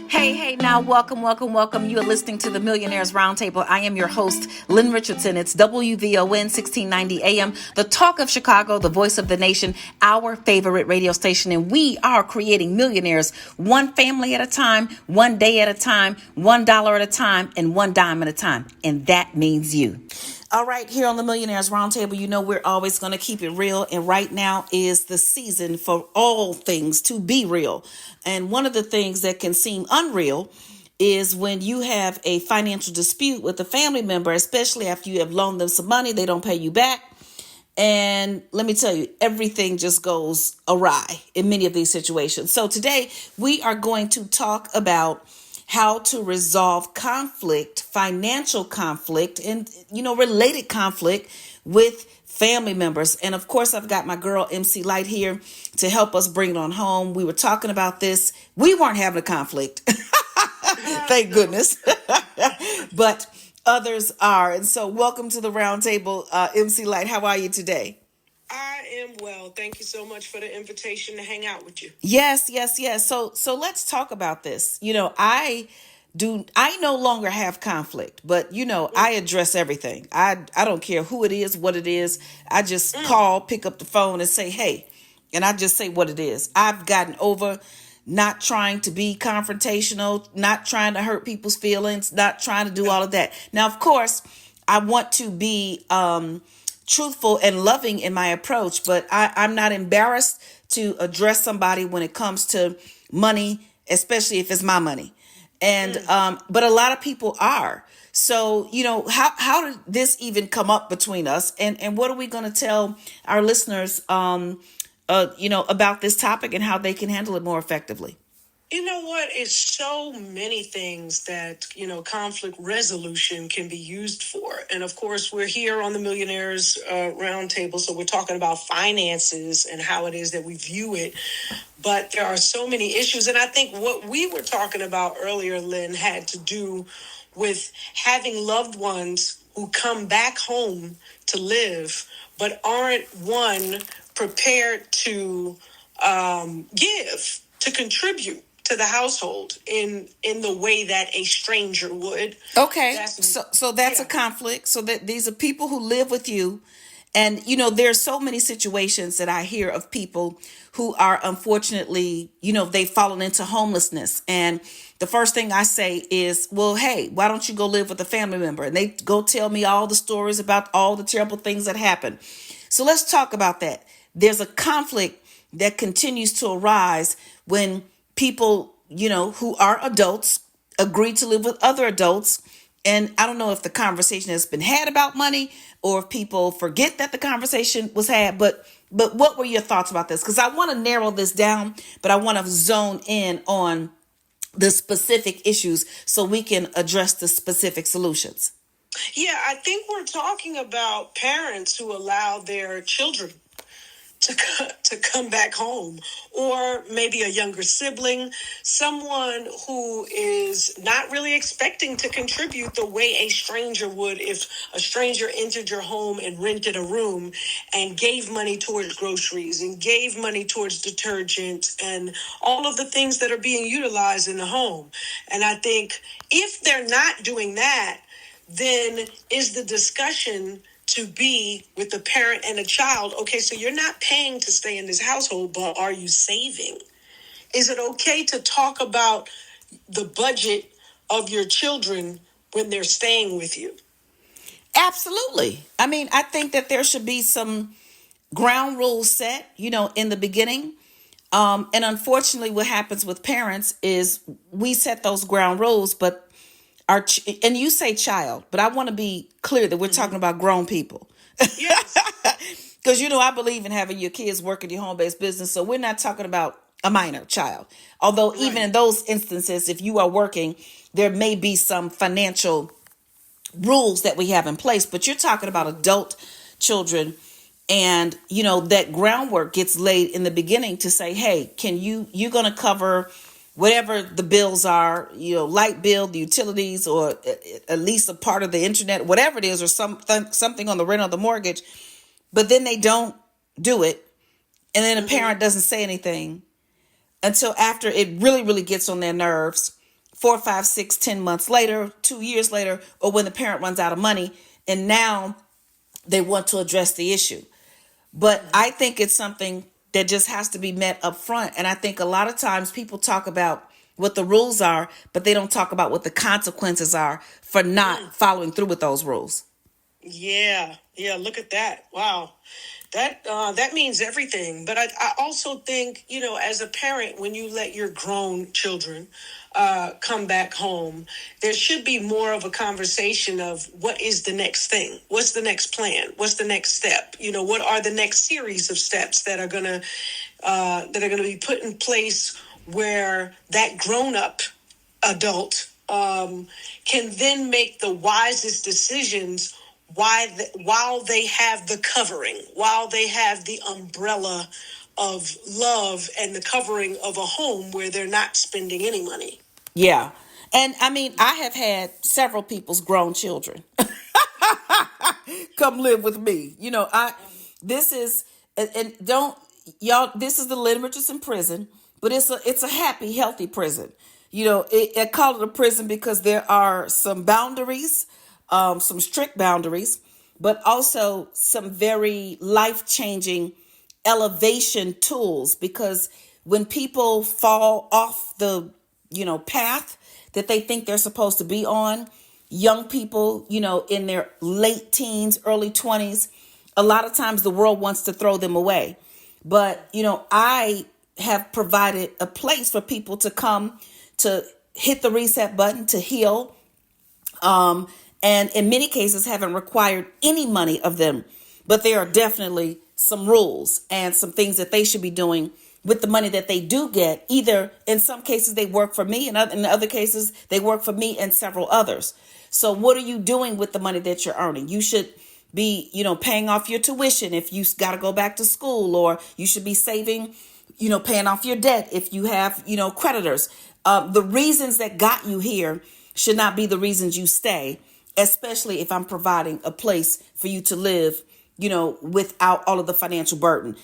Hey, now welcome. You are listening to the Millionaires Roundtable. I am your host, Lynn Richardson. It's WVON 1690 AM, the talk of Chicago, the voice of the nation, our favorite radio station. And we are creating millionaires one family at a time, one day at a time, $1 at a time, and one dime at a time. And that means you. All right, here on the Millionaires Roundtable, you know we're always going to keep it real. And right now is the season for all things to be real. And one of the things that can seem unreal is when you have a financial dispute with a family member, especially after you have loaned them some money, they don't pay you back. And let me tell you, everything just goes awry in many of these situations. So today we are going to talk about how to resolve conflict, financial conflict, and, related conflict with family members. And of course, I've got my girl, MC Light, here to help us bring it on home. We were talking about this. We weren't having a conflict. Thank goodness. But others are. And so welcome to the roundtable, MC Light. How are you today? I am well. Thank you so much for the invitation to hang out with you. Yes. So let's talk about this. I no longer have conflict, but I address everything. I don't care who it is, what it is. I just call, pick up the phone and say, hey, and I just say what it is. I've gotten over not trying to be confrontational, not trying to hurt people's feelings, not trying to do all of that. Now, of course, I want to be truthful and loving in my approach, but I'm not embarrassed to address somebody when it comes to money, especially if it's my money. And but a lot of people are. So, how did this even come up between us? And what are we going to tell our listeners, about this topic and how they can handle it more effectively? You know what? It's so many things that, conflict resolution can be used for. And of course, we're here on the Millionaires Roundtable. So we're talking about finances and how it is that we view it. But there are so many issues. And I think what we were talking about earlier, Lynn, had to do with having loved ones who come back home to live, but aren't prepared to give, to contribute to the household in the way that a stranger would. Okay, so that's a conflict. So that these are people who live with you. And, there's so many situations that I hear of people who are unfortunately, they've fallen into homelessness. And the first thing I say is, well, hey, why don't you go live with a family member? And they go tell me all the stories about all the terrible things that happen. So let's talk about that. There's a conflict that continues to arise when people, who are adults agree to live with other adults. And I don't know if the conversation has been had about money or if people forget that the conversation was had. But what were your thoughts about this? Because I want to narrow this down, but I want to zone in on the specific issues so we can address the specific solutions. Yeah, I think we're talking about parents who allow their children to come back home, or maybe a younger sibling, someone who is not really expecting to contribute the way a stranger would if a stranger entered your home and rented a room and gave money towards groceries and gave money towards detergent and all of the things that are being utilized in the home. And I think if they're not doing that, then is the discussion to be with a parent and a child. Okay, so you're not paying to stay in this household, but are you saving? Is it okay to talk about the budget of your children when they're staying with you? Absolutely. I mean, I think that there should be some ground rules set, in the beginning. And unfortunately, what happens with parents is we set those ground rules, but and you say child, but I want to be clear that we're talking about grown people. Yes. Because, I believe in having your kids work in your home-based business. So we're not talking about a minor child. Although even in those instances, if you are working, there may be some financial rules that we have in place. But you're talking about adult children. And, that groundwork gets laid in the beginning to say, hey, you're going to cover whatever the bills are, light bill, the utilities, or at least a part of the internet, whatever it is, or something on the rent or the mortgage. But then they don't do it. And then a parent doesn't say anything until after it really, really gets on their nerves. 4, 5, 6, 10 months later, 2 years later, or when the parent runs out of money and now they want to address the issue. But I think it's something that just has to be met up front. And I think a lot of times people talk about what the rules are, but they don't talk about what the consequences are for not following through with those rules. Yeah. Look at that. Wow. That means everything. But I also think, as a parent, when you let your grown children come back home, there should be more of a conversation of what is the next thing? What's the next plan? What's the next step? What are the next series of steps that are gonna be put in place where that grown up adult can then make the wisest decisions while they have the covering, while they have the umbrella of love and the covering of a home where they're not spending any money. Yeah. And I mean, I have had several people's grown children come live with me. This is, and don't y'all, this is the Lynn Richardson prison, but it's a happy, healthy prison. I call it a prison because there are some boundaries, some strict boundaries, but also some very life-changing elevation tools, because when people fall off the, path that they think they're supposed to be on, young people, in their late teens, early 20s, a lot of times the world wants to throw them away. But, I have provided a place for people to come to hit the reset button, to heal, and in many cases haven't required any money of them. But there are definitely some rules and some things that they should be doing with the money that they do get. Either in some cases they work for me, and in other cases they work for me and several others. So what are you doing with the money that you're earning? You should be, paying off your tuition if you got to go back to school, or you should be saving, paying off your debt if you have, creditors. The reasons that got you here should not be the reasons you stay, especially if I'm providing a place for you to live, without all of the financial burden.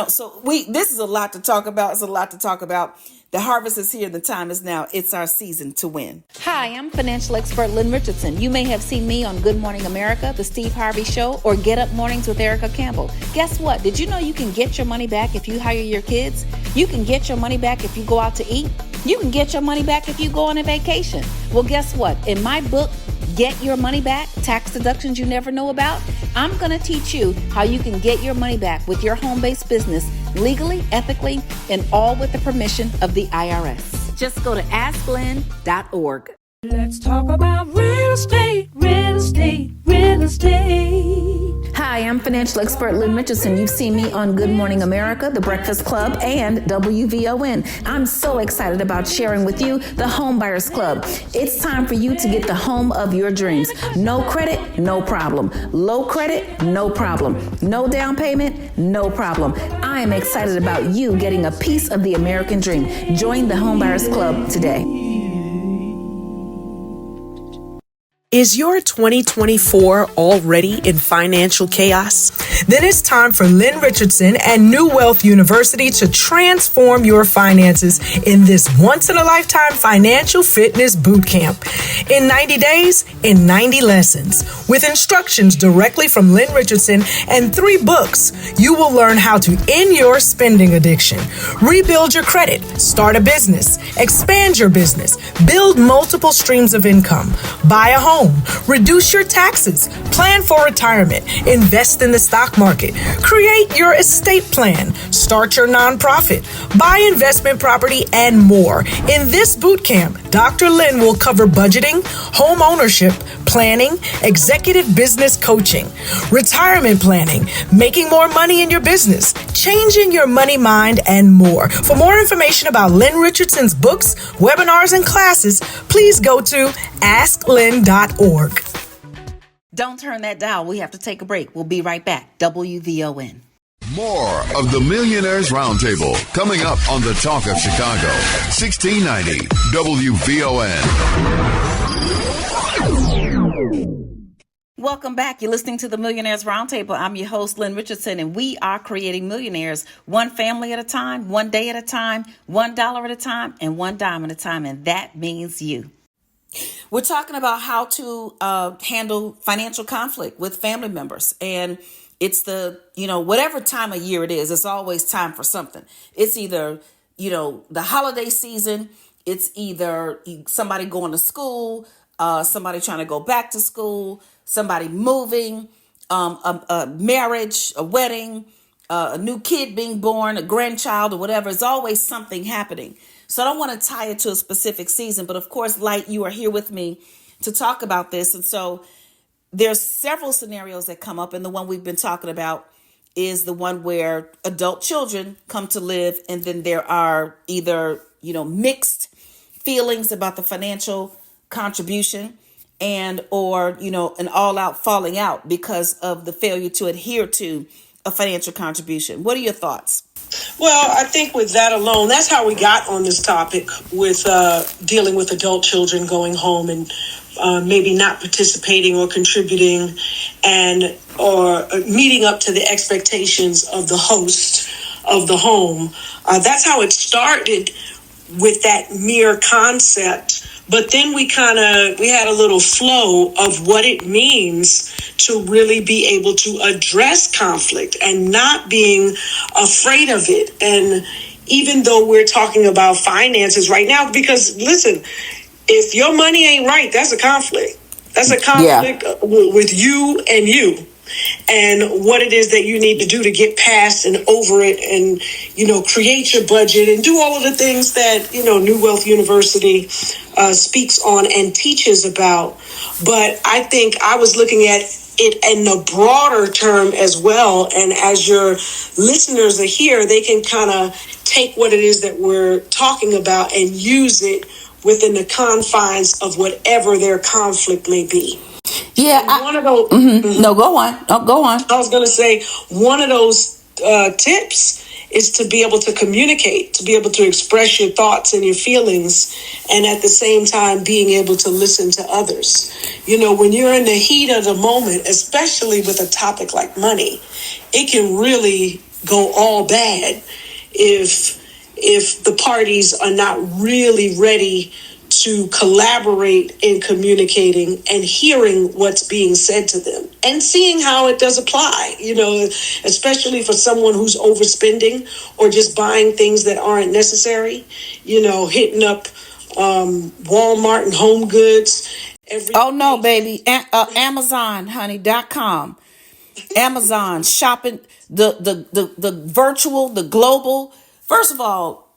So this is a lot to talk about. It's a lot to talk about. The harvest is here. The time is now. It's our season to win. Hi, I'm financial expert Lynn Richardson. You may have seen me on Good Morning America, The Steve Harvey Show, or Get Up Mornings with Erica Campbell. Guess what? Did you know you can get your money back if you hire your kids? You can get your money back if you go out to eat. You can get your money back if you go on a vacation. Well, guess what? In my book, Get Your Money Back, Tax Deductions You Never Know About, I'm going to teach you how you can get your money back with your home-based business legally, ethically, and all with the permission of the IRS. Just go to asklynn.org. Let's talk about real estate, real estate, real estate. Hi, I'm financial expert Lynn Richardson. You've seen me on Good Morning America, The Breakfast Club, and WVON. I'm so excited about sharing with you the Home Buyers Club. It's time for you to get the home of your dreams. No credit, no problem. Low credit, no problem. No down payment, no problem. I am excited about you getting a piece of the American dream. Join the Home Buyers Club today. Is your 2024 already in financial chaos? Then it's time for Lynn Richardson and New Wealth University to transform your finances in this once-in-a-lifetime financial fitness boot camp. In 90 days, in 90 lessons, with instructions directly from Lynn Richardson and 3 books, you will learn how to end your spending addiction, rebuild your credit, start a business, expand your business, build multiple streams of income, buy a home, reduce your taxes, plan for retirement, invest in the stock market, create your estate plan, start your nonprofit, buy investment property, and more. In this boot camp, Dr. Lynn will cover budgeting, home ownership, planning, executive business coaching, retirement planning, making more money in your business, changing your money mind, and more. For more information about Lynn Richardson's books, webinars, and classes, please go to asklynn.org. Don't turn that dial. We have to take a break. We'll be right back. WVON. More of the Millionaires Roundtable coming up on the Talk of Chicago, 1690 WVON. welcome back. You're listening to the Millionaires Roundtable. I'm your host, Lynn Richardson, and we are creating millionaires one family at a time, one day at a time, $1 at a time, and one dime at a time, and that means you. We're talking about how to handle financial conflict with family members, and it's whatever time of year it is, it's always time for something. It's either, the holiday season, it's either somebody going to school, somebody trying to go back to school, somebody moving, a marriage, a wedding, a new kid being born, a grandchild or whatever. It's always something happening. So I don't want to tie it to a specific season, but of course, Light, you are here with me to talk about this. And so there's several scenarios that come up. And the one we've been talking about is the one where adult children come to live. And then there are either, mixed feelings about the financial contribution or an all-out falling out because of the failure to adhere to a financial contribution. What are your thoughts? Well, I think with that alone, that's how we got on this topic with dealing with adult children going home and maybe not participating or contributing or meeting up to the expectations of the host of the home. That's how it started with that mere concept. But then we had a little flow of what it means to really be able to address conflict and not being afraid of it. And even though we're talking about finances right now, because listen, if your money ain't right, that's a conflict. That's a conflict with you and you. And what it is that you need to do to get past and over it and, create your budget and do all of the things that, New Wealth University speaks on and teaches about. But I think I was looking at it in the broader term as well. And as your listeners are here, they can kind of take what it is that we're talking about and use it within the confines of whatever their conflict may be. Yeah. One of those. No, go on. Oh, go on. I was going to say one of those tips is to be able to communicate, to be able to express your thoughts and your feelings, and at the same time being able to listen to others. When you're in the heat of the moment, especially with a topic like money, it can really go all bad if the parties are not really ready to collaborate in communicating and hearing what's being said to them and seeing how it does apply, especially for someone who's overspending or just buying things that aren't necessary, hitting up Walmart and Home Goods. Oh, no, baby. Amazon, honey.com. Amazon shopping, the virtual, the global. First of all,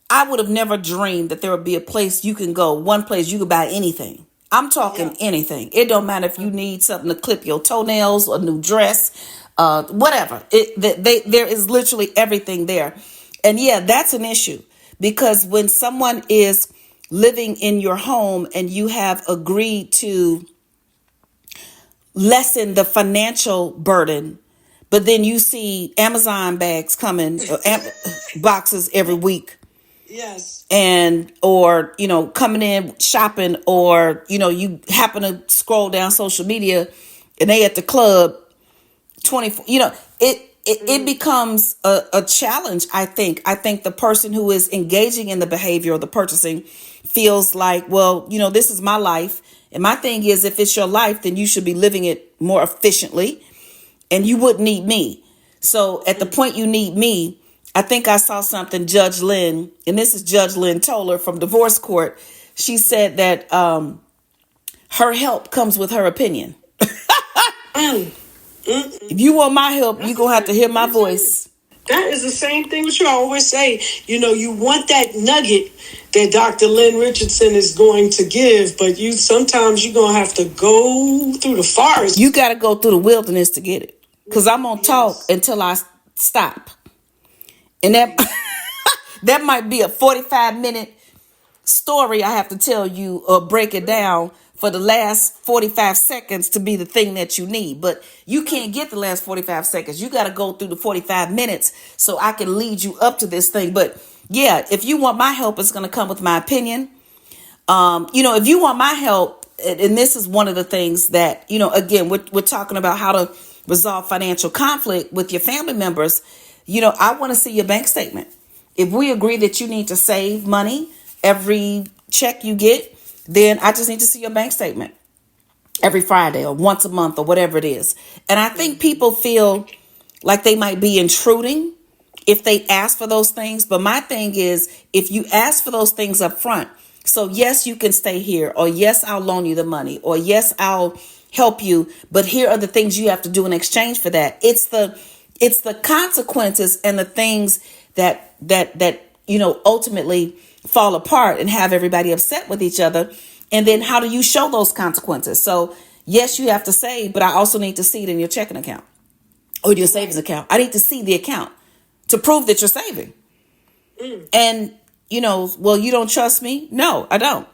I would have never dreamed that there would be a place you can go, one place you can buy anything. I'm talking anything. It don't matter if you need something to clip your toenails, a new dress, whatever. There is literally everything there. And that's an issue because when someone is living in your home and you have agreed to lessen the financial burden, but then you see Amazon bags coming, boxes every week. Yes. Or coming in shopping, or, you happen to scroll down social media and they at the club 24, it becomes a challenge. I think the person who is engaging in the behavior or the purchasing feels like, well, this is my life. And my thing is, if it's your life, then you should be living it more efficiently and you wouldn't need me. So at the point you need me, I think I saw something, Judge Lynn, and this is Judge Lynn Toller from divorce court. She said that her help comes with her opinion. If you want my help, you're going to have to hear my voice. That is the same thing which you always say. You want that nugget that Dr. Lynn Richardson is going to give, but sometimes you're going to have to go through the forest. You got to go through the wilderness to get it. Because I'm going to talk until I stop. And that might be a 45-minute story I have to tell you or break it down for the last 45 seconds to be the thing that you need. But you can't get the last 45 seconds. You got to go through the 45 minutes so I can lead you up to this thing. But if you want my help, it's going to come with my opinion. If you want my help, and this is one of the things that, again, we're talking about how to resolve financial conflict with your family members. I want to see your bank statement. If we agree that you need to save money every check you get, then I just need to see your bank statement every Friday or once a month or whatever it is. And I think people feel like they might be intruding if they ask for those things. But my thing is, if you ask for those things up front, so yes, you can stay here, or yes, I'll loan you the money, or yes, I'll help you, but here are the things you have to do in exchange for that. It's the consequences and the things that ultimately fall apart and have everybody upset with each other. And then how do you show those consequences? So yes, you have to save, but I also need to see it in your checking account or your savings account. I need to see the account to prove that you're saving. And, well, you don't trust me? No, I don't.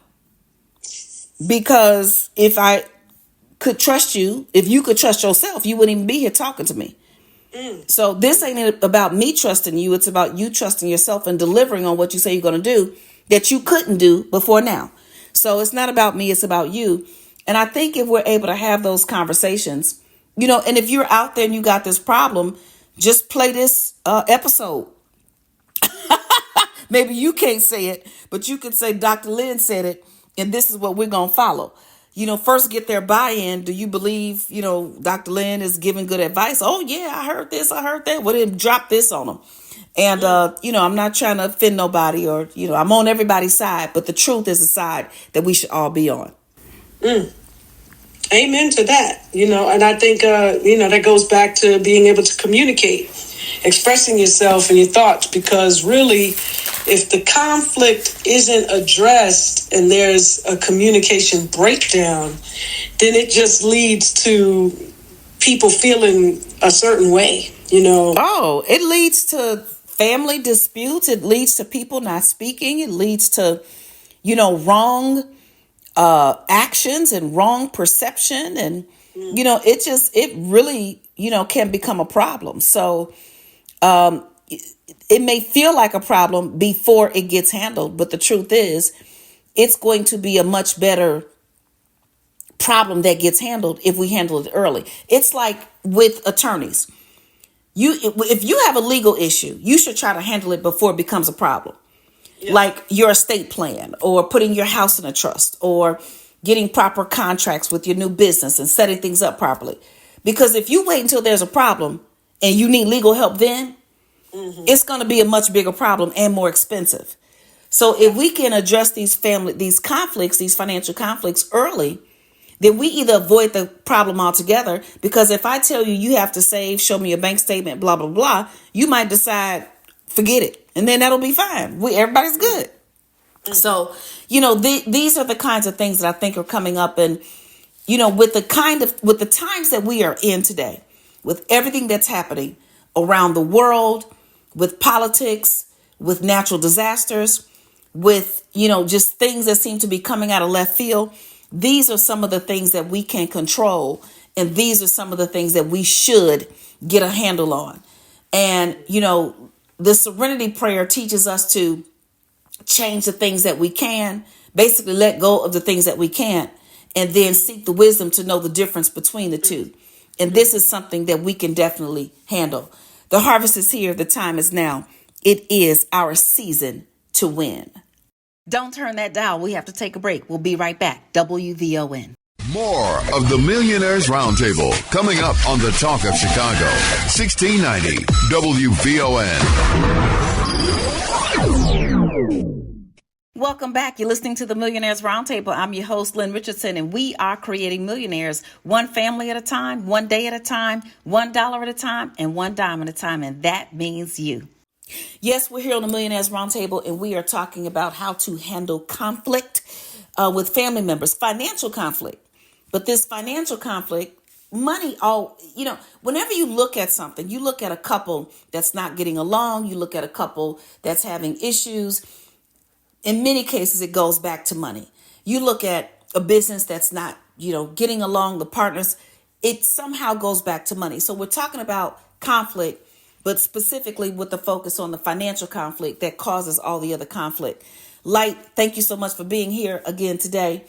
Because if I could trust you, if you could trust yourself, you wouldn't even be here talking to me. So this ain't about me trusting you. It's about you trusting yourself and delivering on what you say you're going to do that you couldn't do before now. So it's not about me. It's about you. And I think if we're able to have those conversations, and if you're out there and you got this problem, just play this episode. Maybe you can't say it, but you could say Dr. Lynn said it, and this is what we're going to follow. First get their buy-in. Do you believe, Dr. Lynn is giving good advice? Oh, yeah, I heard this, I heard that. Well, then drop this on them. And, I'm not trying to offend nobody or, I'm on everybody's side, but the truth is the side that we should all be on. Amen to that, and I think, that goes back to being able to communicate, expressing yourself and your thoughts, because really, if the conflict isn't addressed and there's a communication breakdown, then it just leads to people feeling a certain way, Oh, it leads to family disputes. It leads to people not speaking. It leads to, wrong actions and wrong perception. And, it really, can become a problem. So it may feel like a problem before it gets handled. But the truth is, it's going to be a much better problem that gets handled if we handle it early. It's like with attorneys. If you have a legal issue, you should try to handle it before it becomes a problem. Yeah. Like your estate plan, or putting your house in a trust, or getting proper contracts with your new business and setting things up properly. Because if you wait until there's a problem and you need legal help then, it's going to be a much bigger problem and more expensive. So if we can address these conflicts, these financial conflicts early, then we either avoid the problem altogether. Because if I tell you have to save, show me your bank statement, blah, blah, blah, you might decide, forget it. And then that'll be fine. Everybody's good. So, these are the kinds of things that I think are coming up. And, with the times that we are in today, with everything that's happening around the world, with politics, with natural disasters, with, just things that seem to be coming out of left field. These are some of the things that we can control. And these are some of the things that we should get a handle on. And, the serenity prayer teaches us to change the things that we can, basically let go of the things that we can't, and then seek the wisdom to know the difference between the two. And this is something that we can definitely handle. The harvest is here. The time is now. It is our season to win. Don't turn that dial. We have to take a break. We'll be right back. WVON. More of the Millionaires Roundtable coming up on the Talk of Chicago. 1690 WVON. Welcome back. You're listening to the Millionaires Roundtable. I'm your host, Lynn Richardson, and we are creating millionaires one family at a time, one day at a time, $1 at a time, and $1 at a time. And that means you. Yes, we're here on the Millionaires Roundtable, and we are talking about how to handle conflict with family members, financial conflict. But this financial conflict, money, whenever you look at something, you look at a couple that's not getting along, you look at a couple that's having issues. In many cases, it goes back to money. You look at a business that's not, getting along, the partners, it somehow goes back to money. So we're talking about conflict, but specifically with the focus on the financial conflict that causes all the other conflict. Light, thank you so much for being here again today.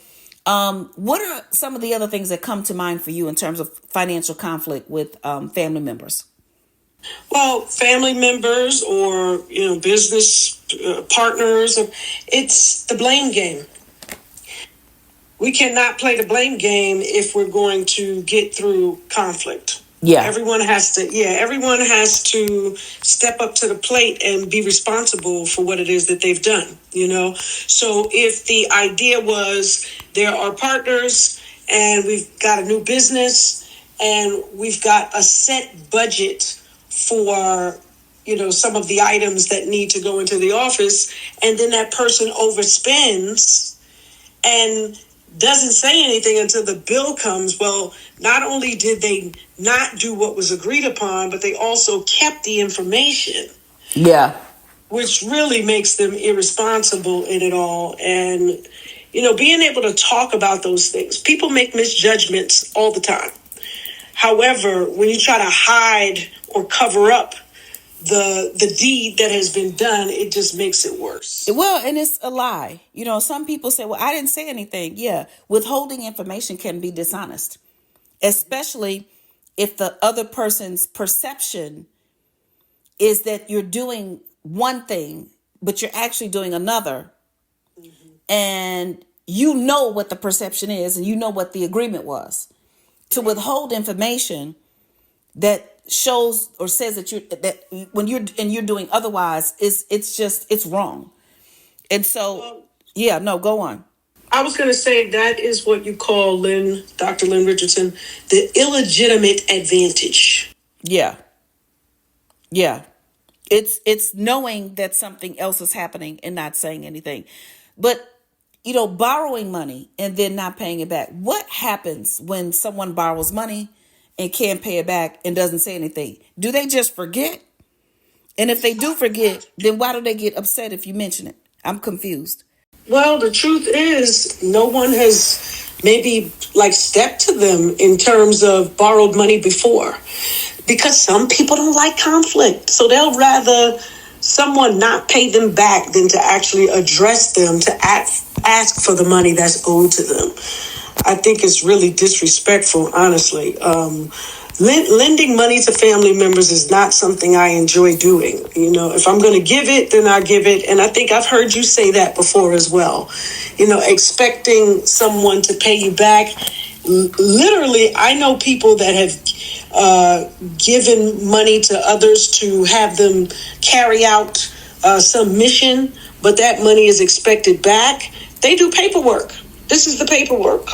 What are some of the other things that come to mind for you in terms of financial conflict with family members? Well, family members or, business partners, it's the blame game. We cannot play the blame game if we're going to get through conflict. Yeah. Everyone has to step up to the plate and be responsible for what it is that they've done, So if the idea was there are partners and we've got a new business and we've got a set budget for, some of the items that need to go into the office, and then that person overspends and doesn't say anything until the bill comes. Well, not only did they not do what was agreed upon, but they also kept the information. Yeah. Which really makes them irresponsible in it all. And, being able to talk about those things. People make misjudgments all the time. However, when you try to hide or cover up the deed that has been done, it just makes it worse. Well, and it's a lie. Some people say, well, I didn't say anything. Yeah. Withholding information can be dishonest, especially if the other person's perception is that you're doing one thing, but you're actually doing another. Mm-hmm. And you know what the perception is and you know what the agreement was. To withhold information that shows or says that when you're doing otherwise, it's wrong. And so, go on. I was going to say that is what you call, Dr. Lynn Richardson, the illegitimate advantage. Yeah. Yeah. It's knowing that something else is happening and not saying anything. But, borrowing money and then not paying it back. What happens when someone borrows money and can't pay it back and doesn't say anything? Do they just forget? And if they do forget, then why do they get upset if you mention it? I'm confused. Well, the truth is no one has maybe stepped to them in terms of borrowed money before, because some people don't like conflict. So they'll rather someone not pay them back than to actually address them, to ask for the money that's owed to them. I think it's really disrespectful, honestly. Lending money to family members is not something I enjoy doing. If I'm going to give it, then I give it. And I think I've heard you say that before as well. Expecting someone to pay you back. Literally, I know people that have given money to others to have them carry out some mission, but that money is expected back. They do paperwork. This is the paperwork.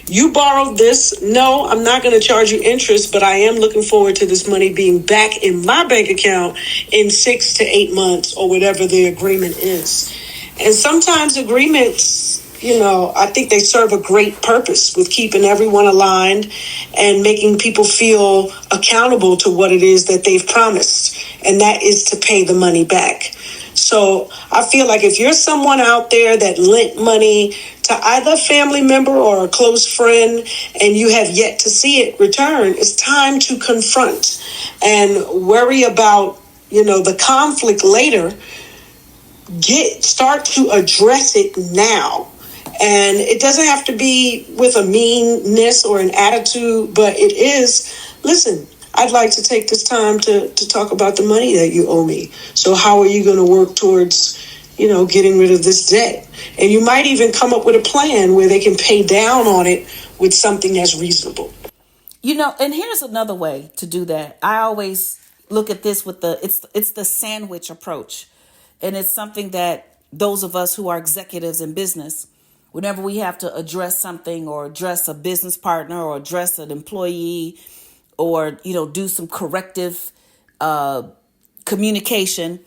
You borrowed this. No, I'm not going to charge you interest, but I am looking forward to this money being back in my bank account in 6 to 8 months or whatever the agreement is. And sometimes agreements, I think they serve a great purpose with keeping everyone aligned and making people feel accountable to what it is that they've promised. And that is to pay the money back. So I feel like if you're someone out there that lent money to either a family member or a close friend and you have yet to see it return, it's time to confront and worry about, the conflict later. Start to address it now. And it doesn't have to be with a meanness or an attitude, but it is, listen, I'd like to take this time to talk about the money that you owe me. So how are you going to work towards, getting rid of this debt? And you might even come up with a plan where they can pay down on it with something that's reasonable. And here's another way to do that. I always look at this with it's the sandwich approach. And it's something that those of us who are executives in business, whenever we have to address something or address a business partner or address an employee or, do some corrective communication,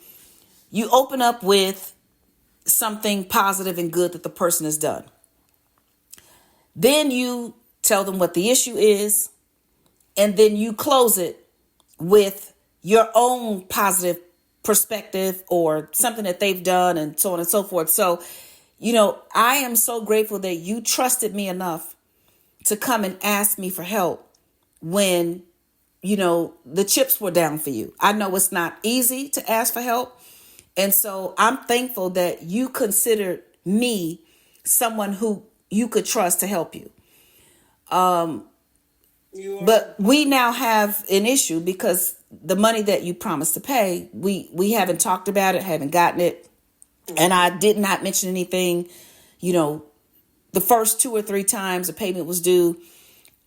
you open up with something positive and good that the person has done. Then you tell them what the issue is, and then you close it with your own positive perspective or something that they've done and so on and so forth. So, I am so grateful that you trusted me enough to come and ask me for help when, the chips were down for you. I know it's not easy to ask for help. And so I'm thankful that you considered me someone who, you could trust to help you. You But we now have an issue because the money that you promised to pay, we haven't talked about it, haven't gotten it. And I did not mention anything, the first 2 or 3 times a payment was due.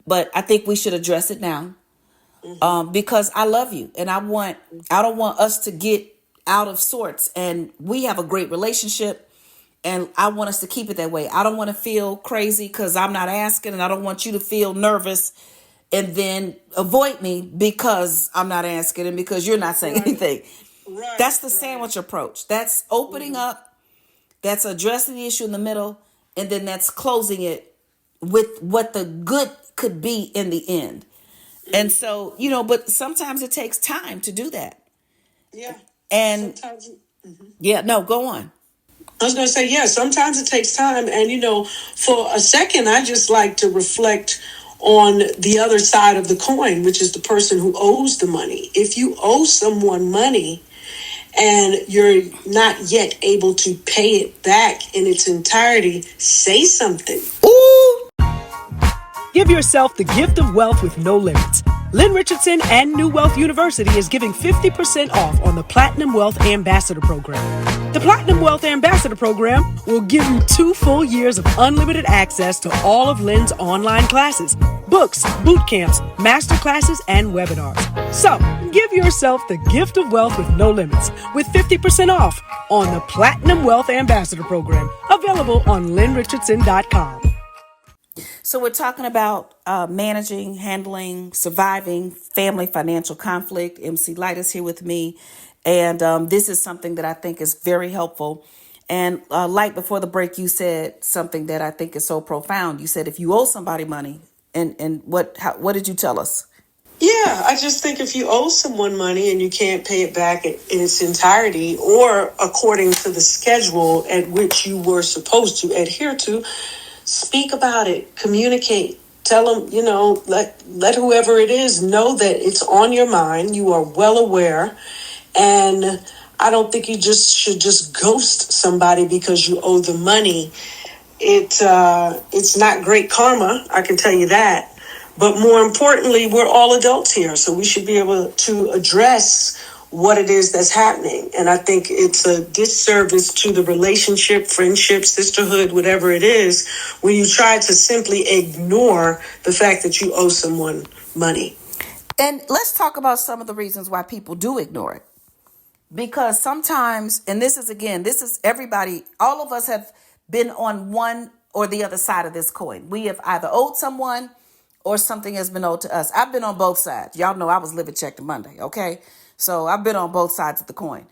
But I think we should address it now, because I love you and I don't want us to get out of sorts. And we have a great relationship and I want us to keep it that way. I don't want to feel crazy because I'm not asking, and I don't want you to feel nervous and then avoid me because I'm not asking and because you're not saying anything. right. That's the sandwich approach. That's opening up, that's addressing the issue in the middle, and then that's closing it with what the good could be in the end. And so, but sometimes it takes time to do that. Yeah. And Sometimes. yeah, no, go on. I was going to say, yeah, sometimes it takes time. And, for a second, I just like to reflect on the other side of the coin, which is the person who owes the money. If you owe someone money and you're not yet able to pay it back in its entirety, say something. Ooh! Give yourself the gift of wealth with no limits. Lynn Richardson and New Wealth University is giving 50% off on the Platinum Wealth Ambassador Program. The Platinum Wealth Ambassador Program will give you 2 full years of unlimited access to all of Lynn's online classes, books, boot camps, master classes, and webinars. So, give yourself the gift of wealth with no limits with 50% off on the Platinum Wealth Ambassador Program, available on lynnrichardson.com. So we're talking about managing, handling, surviving family financial conflict. MC Light is here with me. And this is something that I think is very helpful. And Light, before the break, you said something that I think is so profound. You said if you owe somebody money, and what did you tell us? Yeah, I just think if you owe someone money and you can't pay it back in its entirety or according to the schedule at which you were supposed to adhere to, speak about it, communicate, tell them, let whoever it is know that it's on your mind. You are well aware. And I don't think you should just ghost somebody because you owe them money. It's not great karma, I can tell you that. But more importantly, we're all adults here, so we should be able to address what it is that's happening. And I think it's a disservice to the relationship, friendship, sisterhood, whatever it is, when you try to simply ignore the fact that you owe someone money. And let's talk about some of the reasons why people do ignore it. Because sometimes, and this is everybody, all of us have been on one or the other side of this coin. We have either owed someone or something has been owed to us. I've been on both sides. Y'all know I was living check to Monday, okay? So I've been on both sides of the coin.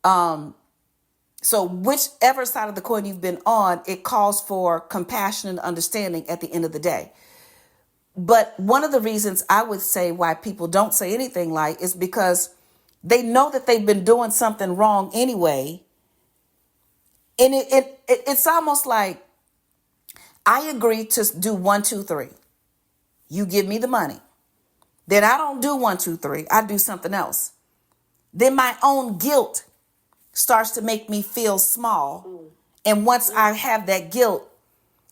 So whichever side of the coin you've been on, it calls for compassion and understanding at the end of the day. But one of the reasons I would say why people don't say anything like is because they know that they've been doing something wrong anyway. And it's almost like, I agree to do 1, 2, 3. You give me the money. Then I don't do 1, 2, 3. I do something else. Then my own guilt starts to make me feel small. And once I have that guilt,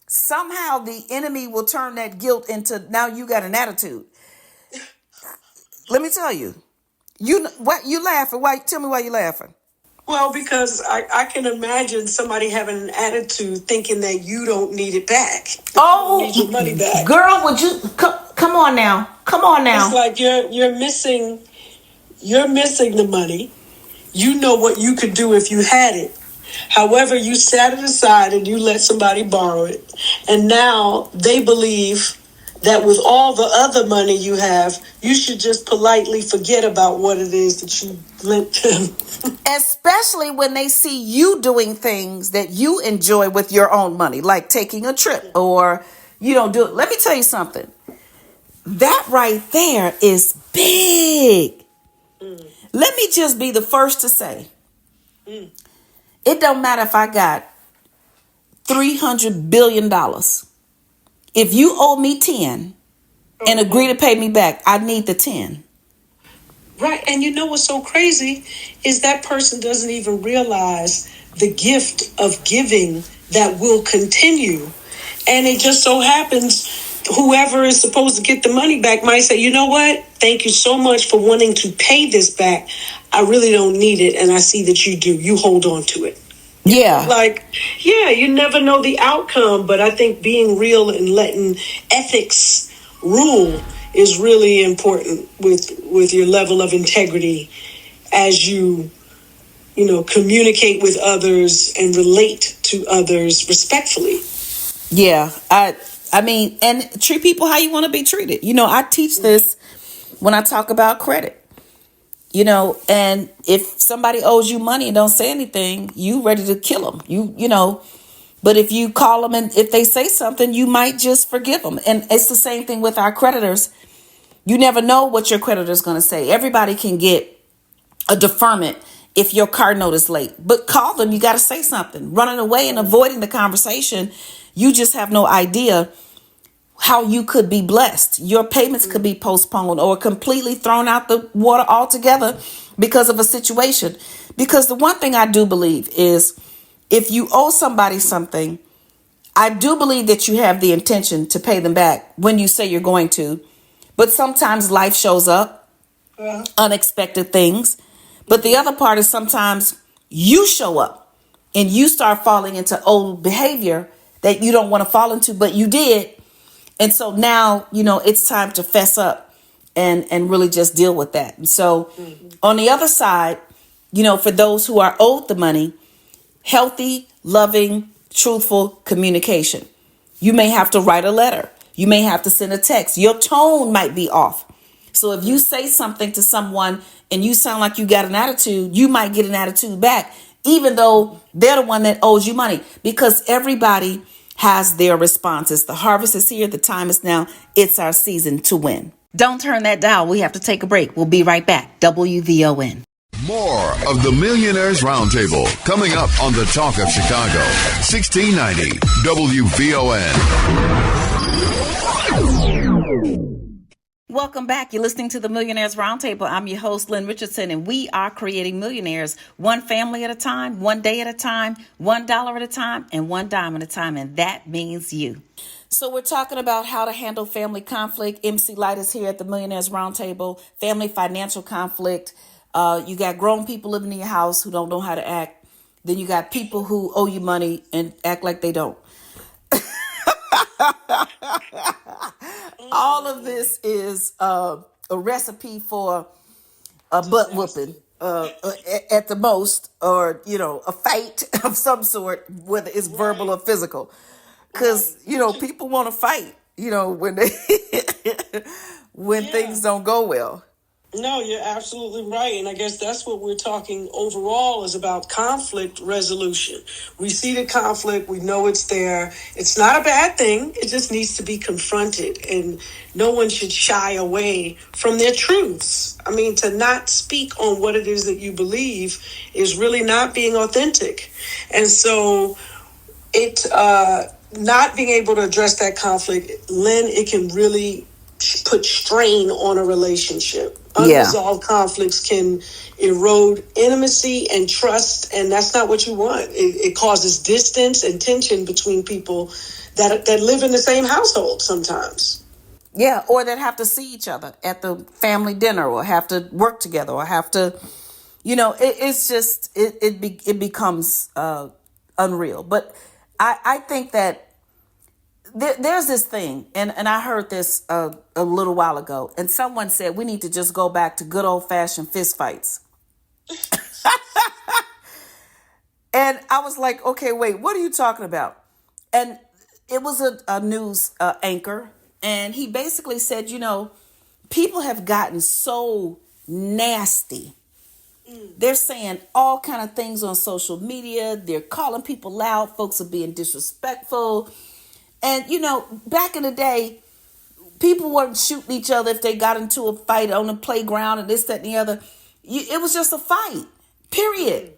somehow the enemy will turn that guilt into, now you got an attitude. Let me tell you. What you laughing? Why? Tell me why you laughing. Well, because I can imagine somebody having an attitude thinking that you don't need it back. Oh, you need your money back. Girl, would you come on now? Come on now. It's like you're missing the money. You know what you could do if you had it. However, you set it aside and you let somebody borrow it. And now they believe that with all the other money you have, you should just politely forget about what it is that you lent them. Especially when they see you doing things that you enjoy with your own money, like taking a trip or you don't do it. Let me tell you something. That right there is big. Let me just be the first to say, it don't matter if I got $300 billion. If you owe me 10 and agree to pay me back, I need the 10. Right. And you know what's so crazy is that person doesn't even realize the gift of giving that will continue And it just so happens whoever is supposed to get the money back might say, you know what? Thank you so much for wanting to pay this back. I really don't need it. And I see that you do. You hold on to it. Yeah. Like, yeah, you never know the outcome. But I think being real and letting ethics rule is really important with your level of integrity as you communicate with others and relate to others respectfully. Yeah. I mean, and treat people how you want to be treated. I teach this when I talk about credit. And if somebody owes you money and don't say anything, you ready to kill them. But if you call them and if they say something, you might just forgive them. And it's the same thing with our creditors. You never know what your creditor is going to say. Everybody can get a deferment if your car note is late, but call them. You got to say something. Running away and avoiding the conversation, you just have no idea how you could be blessed. Your payments could be postponed or completely thrown out the water altogether because of a situation. Because the one thing I do believe is if you owe somebody something, I do believe that you have the intention to pay them back when you say you're going to. But sometimes life shows up, unexpected things. But the other part is sometimes you show up and you start falling into old behavior that you don't want to fall into, but you did. And so now, it's time to fess up and really just deal with that. And so on the other side, for those who are owed the money, healthy, loving, truthful communication. You may have to write a letter. You may have to send a text. Your tone might be off. So if you say something to someone and you sound like you got an attitude, you might get an attitude back, even though they're the one that owes you money, because everybody has their responses. The harvest is here. The time is now. It's our season to win. Don't turn that dial. We have to take a break. We'll be right back. WVON. More of the Millionaires Roundtable coming up on the Talk of Chicago, 1690 WVON. Welcome back. You're listening to the Millionaires Roundtable. I'm your host, Lynn Richardson, and we are creating millionaires one family at a time, one day at a time, $1 at a time, and $1 at a time. And that means you. So we're talking about how to handle family conflict. MC Light is here at the Millionaires Roundtable. Family financial conflict. You got grown people living in your house who don't know how to act. Then you got people who owe you money and act like they don't. All of this is a recipe for a butt whooping at the most, or, a fight of some sort, whether it's verbal or physical. Because, people want to fight, when they when things don't go well. No, you're absolutely right. And I guess that's what we're talking overall is about conflict resolution. We see the conflict. We know it's there. It's not a bad thing. It just needs to be confronted. And no one should shy away from their truths. I mean, to not speak on what it is that you believe is really not being authentic. And so not being able to address that conflict, Lynn, it can really put strain on a relationship. Unresolved conflicts can erode intimacy and trust, and that's not what you want. It causes distance and tension between people that live in the same household sometimes. Yeah, or that have to see each other at the family dinner, or have to work together, or have to, it's just, it becomes unreal. But I think that there's this thing, and I heard this a little while ago, and someone said we need to just go back to good old-fashioned fist fights. And I was like, okay, wait, what are you talking about? And it was a news anchor, and he basically said, people have gotten so nasty. They're saying all kind of things on social media. They're calling people out. Folks are being disrespectful. And, back in the day, people weren't shooting each other if they got into a fight on the playground and this, that, and the other. It was just a fight, period.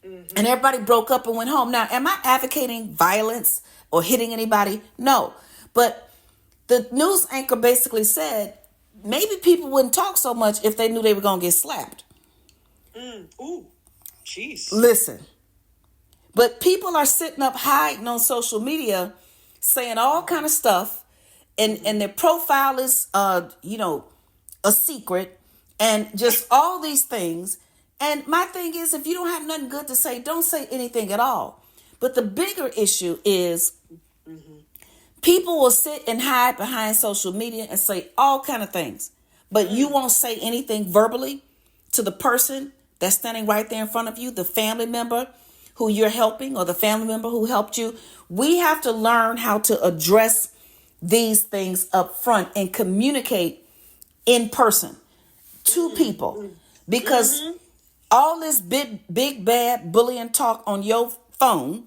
Mm-hmm. And everybody broke up and went home. Now, am I advocating violence or hitting anybody? No. But the news anchor basically said maybe people wouldn't talk so much if they knew they were going to get slapped. Ooh, jeez. Listen. But people are sitting up hiding on social media saying all kind of stuff, and their profile is a secret, and just all these things. And my thing is, if you don't have nothing good to say, don't say anything at all. But the bigger issue is people will sit and hide behind social media and say all kind of things, but you won't say anything verbally to the person that's standing right there in front of you, the family member who you're helping or the family member who helped you. We have to learn how to address these things up front and communicate in person to people, because all this big bad bullying talk on your phone,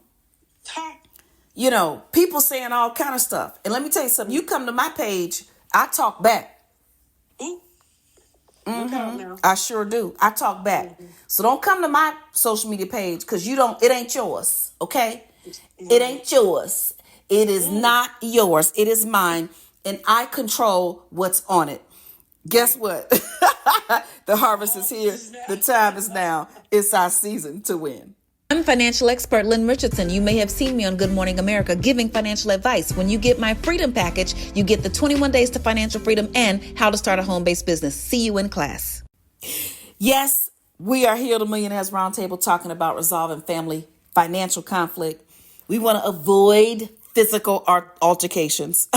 people saying all kind of stuff. And let me tell you something, you come to my page, I talk back. Look out now. I sure do. I talk back. So don't come to my social media page, because it ain't yours. Okay? It ain't yours. It is not yours. It is mine. And I control what's on it. Guess what? The harvest is here. The time is now. It's our season to win. I'm financial expert Lynn Richardson. You may have seen me on Good Morning America giving financial advice. When you get my freedom package, you get the 21 days to financial freedom and how to start a home-based business. See you in class. Yes, we are here at the Millionaires Roundtable talking about resolving family financial conflict. We want to avoid physical altercations.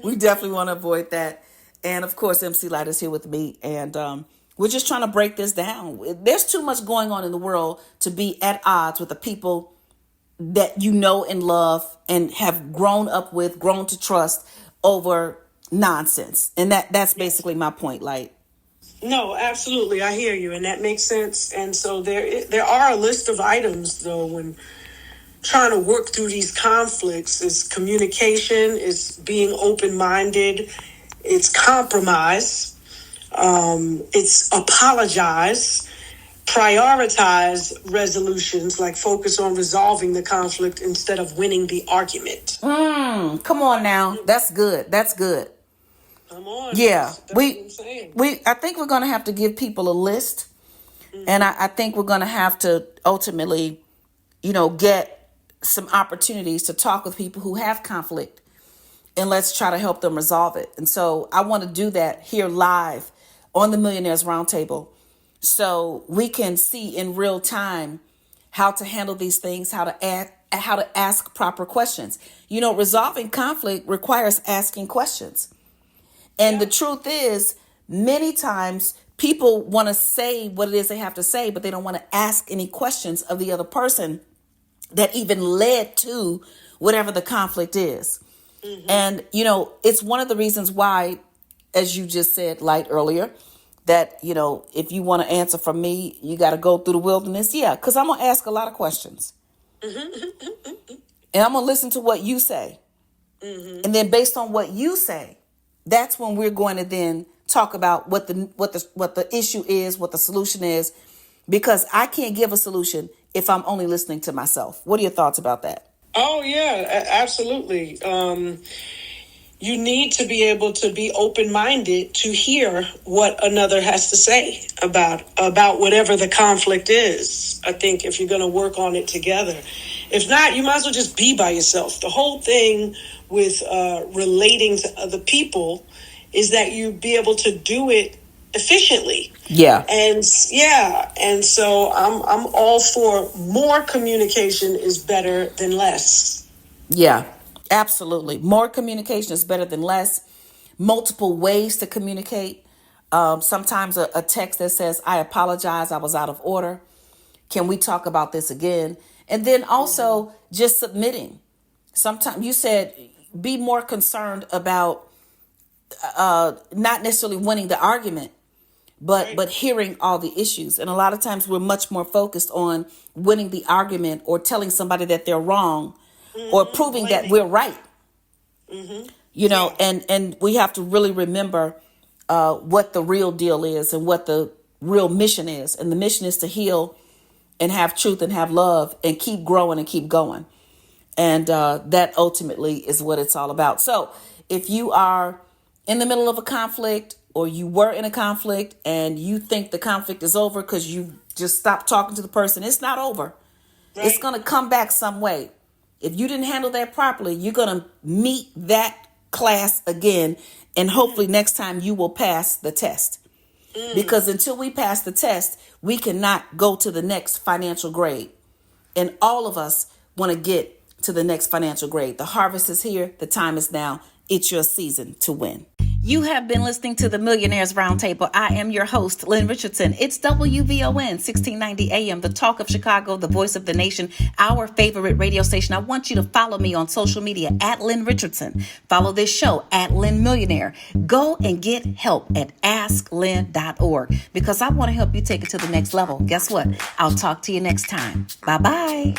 We definitely want to avoid that. And of course, MC Light is here with me. And we're just trying to break this down. There's too much going on in the world to be at odds with the people that you know and love and have grown up with, grown to trust over nonsense. And that's basically my point, Light. No, absolutely. I hear you, and that makes sense. And so there are a list of items, though, when trying to work through these conflicts. Is communication, it's being open-minded, it's compromise, it's apologize, prioritize resolutions, like focus on resolving the conflict instead of winning the argument. Come on now. That's good. That's good. Come on. Yeah, That's what I'm saying. I think we're going to have to give people a list, and I think we're going to have to ultimately, get some opportunities to talk with people who have conflict, and let's try to help them resolve it. And so I want to do that here live on the Millionaires Roundtable, so we can see in real time how to handle these things, how to ask proper questions. Resolving conflict requires asking questions. And the truth is, many times people want to say what it is they have to say, but they don't want to ask any questions of the other person that even led to whatever the conflict is. And, it's one of the reasons why, as you just said, Light, earlier, that, if you want to answer from me, you got to go through the wilderness. Yeah, because I'm going to ask a lot of questions. And I'm going to listen to what you say. And then based on what you say, that's when we're going to then talk about what the issue is, what the solution is, because I can't give a solution if I'm only listening to myself. What are your thoughts about that? Oh, yeah, absolutely. You need to be able to be open-minded to hear what another has to say about whatever the conflict is. I think if you're going to work on it together. If not, you might as well just be by yourself. The whole thing with relating to other people is that you be able to do it efficiently. Yeah. And so I'm all for more communication is better than less. Yeah, absolutely. More communication is better than less. Multiple ways to communicate. Sometimes a text that says, I apologize, I was out of order. Can we talk about this again? And then also just submitting. Sometimes you said be more concerned about not necessarily winning the argument, but hearing all the issues. And a lot of times we're much more focused on winning the argument or telling somebody that they're wrong or proving that we're right. And we have to really remember what the real deal is and what the real mission is. And the mission is to heal and have truth and have love and keep growing and keep going. And that ultimately is what it's all about. So if you are in the middle of a conflict or you were in a conflict and you think the conflict is over because you just stopped talking to the person, it's not over. Right. It's going to come back some way. If you didn't handle that properly, you're going to meet that class again. And hopefully next time you will pass the test. Because until we pass the test, we cannot go to the next financial grade. And all of us want to get to the next financial grade. The harvest is here. The time is now. It's your season to win. You have been listening to the Millionaires Roundtable. I am your host, Lynn Richardson. It's WVON 1690 AM, the talk of Chicago, the voice of the nation, our favorite radio station. I want you to follow me on social media at Lynn Richardson. Follow this show at Lynn Millionaire. Go and get help at asklynn.org because I want to help you take it to the next level. Guess what? I'll talk to you next time. Bye-bye.